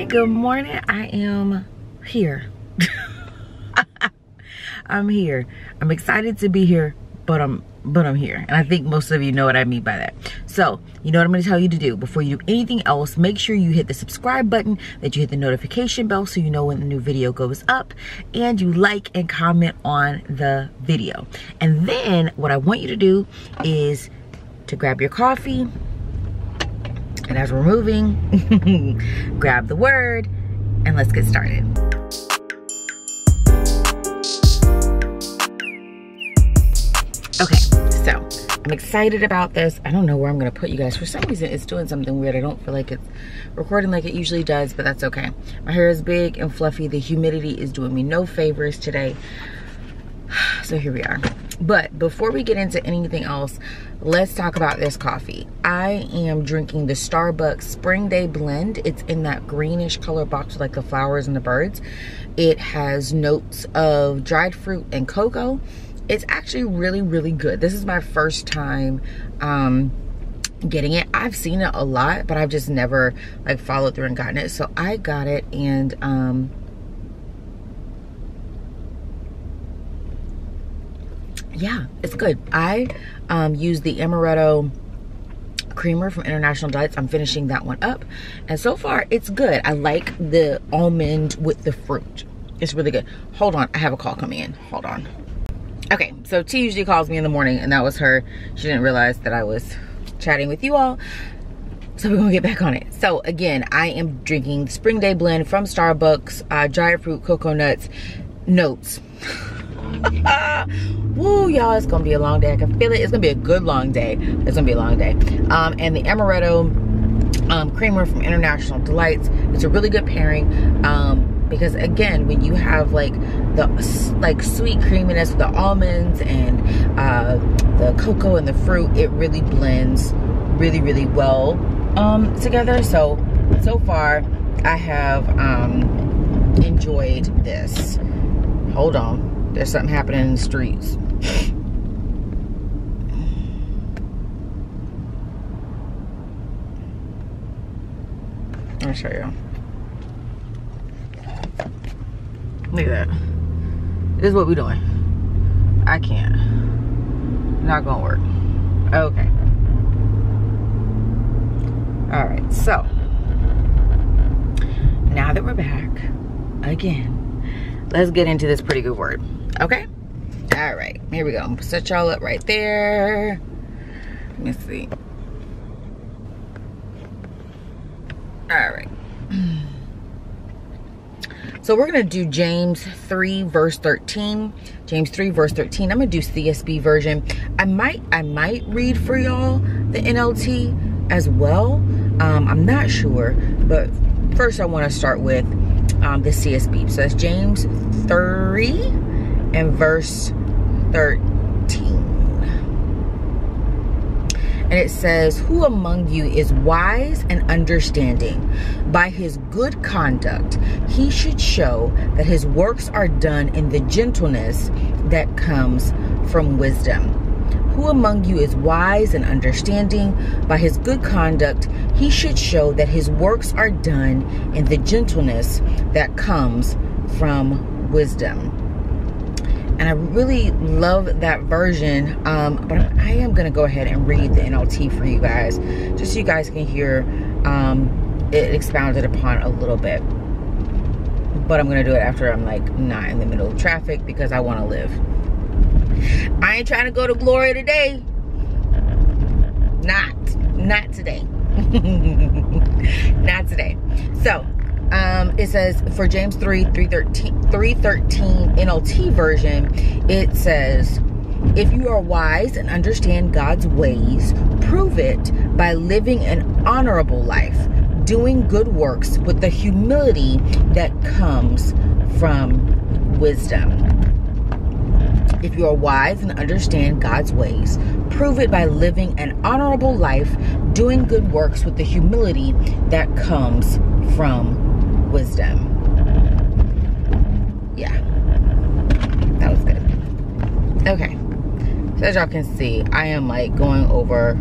Good morning. I am here. I'm here. I'm excited to be here, but I'm here. And I think most of you know what I mean by that. So, you know what I'm going to tell you to do. Before you do anything else, make sure you hit the subscribe button, that you hit the notification bell so you know when the new video goes up, and you like and comment on the video. And then what I want you to do is to grab your coffee, and as we're moving, grab the word, and let's get started. Okay, so I'm excited about this. I don't know where I'm gonna put you guys. For some reason, it's doing something weird. I don't feel like it's recording like it usually does, but that's okay. My hair is big and fluffy. The humidity is doing me no favors today. So here we are. But before we get into anything else, let's talk about this coffee. I am drinking the Starbucks Spring Day Blend. It's in that greenish color box with like the flowers and the birds. It has notes of dried fruit and cocoa. It's actually really, really good. This is my first time getting it. I've seen it a lot, but I've just never like followed through and gotten it. So I got it, and yeah, it's good. I used the amaretto creamer from International Delights. I'm finishing that one up, and so far it's good. I like the almond with the fruit. It's really good. Hold on, I have a call coming in. Hold on. Okay, so T usually calls me in the morning, and that was her. She didn't realize that I was chatting with you all, so we're gonna get back on it. So again, I am drinking Spring Day Blend from Starbucks, dried fruit, cocoa nuts, notes. Woo, y'all, it's gonna be a long day. I can feel it. It's gonna be a good long day. It's gonna be a long day. And the amaretto creamer from International Delights. It's a really good pairing, because again, when you have like the sweet creaminess with the almonds and the cocoa and the fruit, it really blends really, really well together. So far I have enjoyed this. Hold on. There's something happening in the streets. Let me show you. Look at that. This is what we're doing. I can't. Not gonna work. Okay. All right, so now that we're back again, let's get into this pretty good word. Okay? All right, here we go. I'm gonna set y'all up right there. Let me see. All right. So we're gonna do James 3 verse 13. James 3 verse 13. I'm gonna do CSB version. I might read for y'all the NLT as well. I'm not sure, but first I want to start with the CSB. So that's James 3 and verse 13. And it says, "Who among you is wise and understanding? By his good conduct, he should show that his works are done in the gentleness that comes from wisdom. Who among you is wise and understanding? By his good conduct, he should show that his works are done in the gentleness that comes from wisdom." And I really love that version, but I am going to go ahead and read the NLT for you guys, just so you guys can hear it expounded upon a little bit. But I'm going to do it after I'm like not in the middle of traffic, because I want to live. I ain't trying to go to glory today. Not today. Not today. So it says for James 3:13 NLT version, it says, "If you are wise and understand God's ways, prove it by living an honorable life, doing good works with the humility that comes from wisdom." If you are wise and understand God's ways, prove it by living an honorable life, doing good works with the humility that comes from wisdom. Yeah, that was good. Okay, so as y'all can see, I am like going over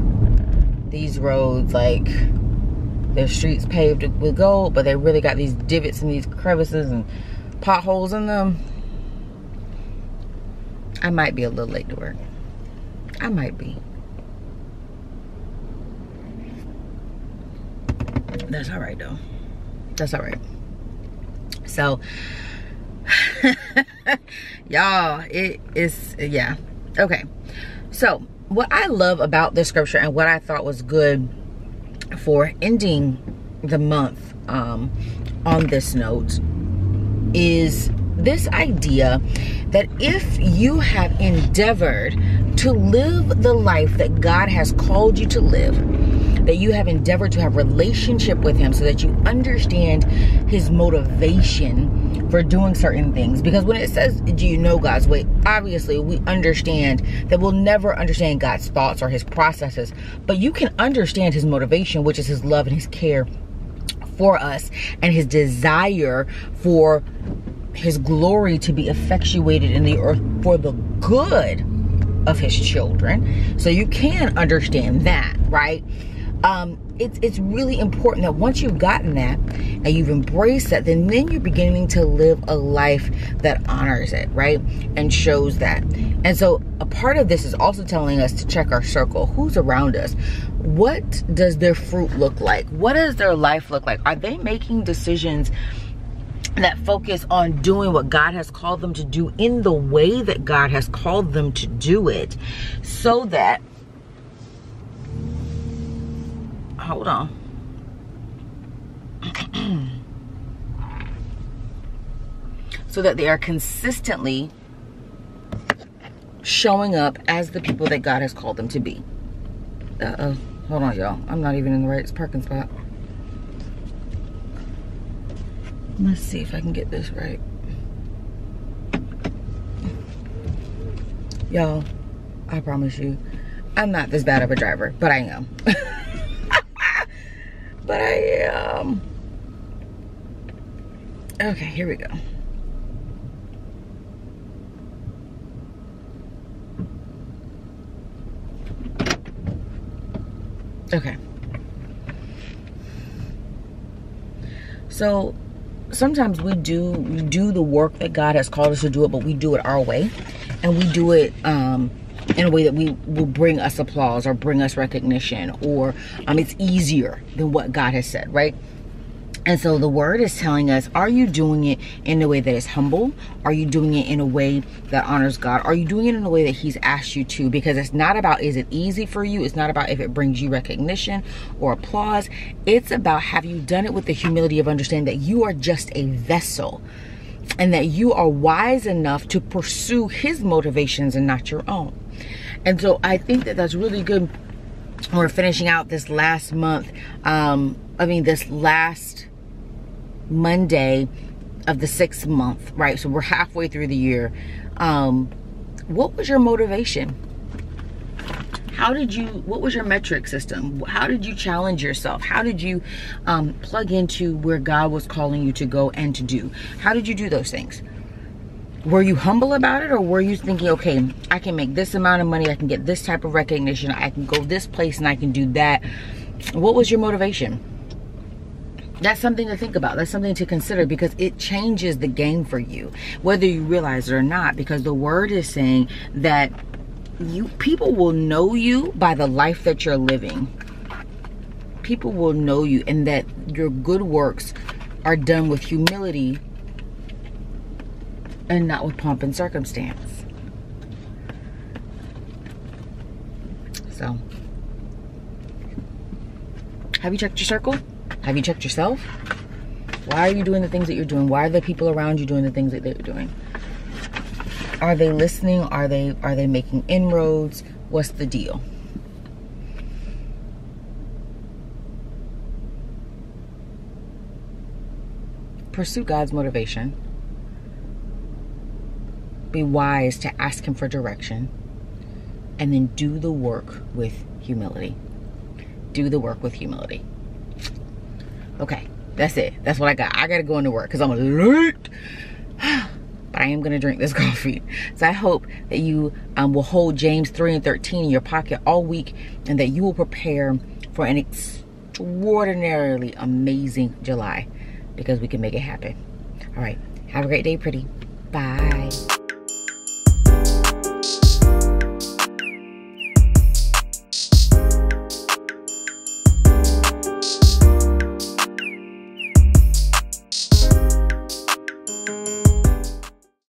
these roads like their streets paved with gold, but they really got these divots and these crevices and potholes in them, I might be a little late to work. I might be. That's all right though. That's all right. So y'all, it is, yeah. Okay, so what I love about this scripture and what I thought was good for ending the month on this note is this idea that if you have endeavored to live the life that God has called you to live, that you have endeavored to have relationship with him so that you understand his motivation for doing certain things. Because when it says, do you know God's way? Obviously, we understand that we'll never understand God's thoughts or his processes, but you can understand his motivation, which is his love and his care for us and his desire for his glory to be effectuated in the earth for the good of his children. So you can understand that, right? It's really important that once you've gotten that and you've embraced that, then you're beginning to live a life that honors it, right? And shows that. And so a part of this is also telling us to check our circle. Who's around us? What does their fruit look like? What does their life look like? Are they making decisions that focus on doing what God has called them to do in the way that God has called them to do it, so that, hold on, so that they are consistently showing up as the people that God has called them to be. Hold on, y'all. I'm not even in the right parking spot. Let's see if I can get this right. Y'all, I promise you, I'm not this bad of a driver, but I am. But I am. Okay, here we go. Okay. So sometimes we do the work that God has called us to do it, but we do it our way, and we do it in a way that will bring us applause or bring us recognition, or it's easier than what God has said, right? And so the word is telling us, are you doing it in a way that is humble? Are you doing it in a way that honors God? Are you doing it in a way that he's asked you to? Because it's not about, is it easy for you? It's not about if it brings you recognition or applause. It's about, have you done it with the humility of understanding that you are just a vessel, and that you are wise enough to pursue his motivations and not your own. And so I think that that's really good. We're finishing out this last month. This last Monday of the 6th month, right? So we're halfway through the year. What was your motivation? What was your metric system? How did you challenge yourself? How did you plug into where God was calling you to go and to do? How did you do those things? Were you humble about it, or were you thinking, okay, I can make this amount of money, I can get this type of recognition, I can go this place and I can do that? What was your motivation? That's something to think about. That's something to consider, because it changes the game for you, whether you realize it or not, because the word is saying that people will know you by the life that you're living. People will know you, and that your good works are done with humility and not with pomp and circumstance. So, have you checked your circle? Have you checked yourself? Why are you doing the things that you're doing? Why are the people around you doing the things that they're doing? Are they listening? Are they making inroads? What's the deal? Pursue God's motivation. Be wise to ask him for direction, and then do the work with humility. Do the work with humility. Okay, that's it. That's what I got. I got to go into work because I'm late. But I am going to drink this coffee. So I hope that you will hold James 3:13 in your pocket all week, and that you will prepare for an extraordinarily amazing July, because we can make it happen. All right. Have a great day, pretty. Bye.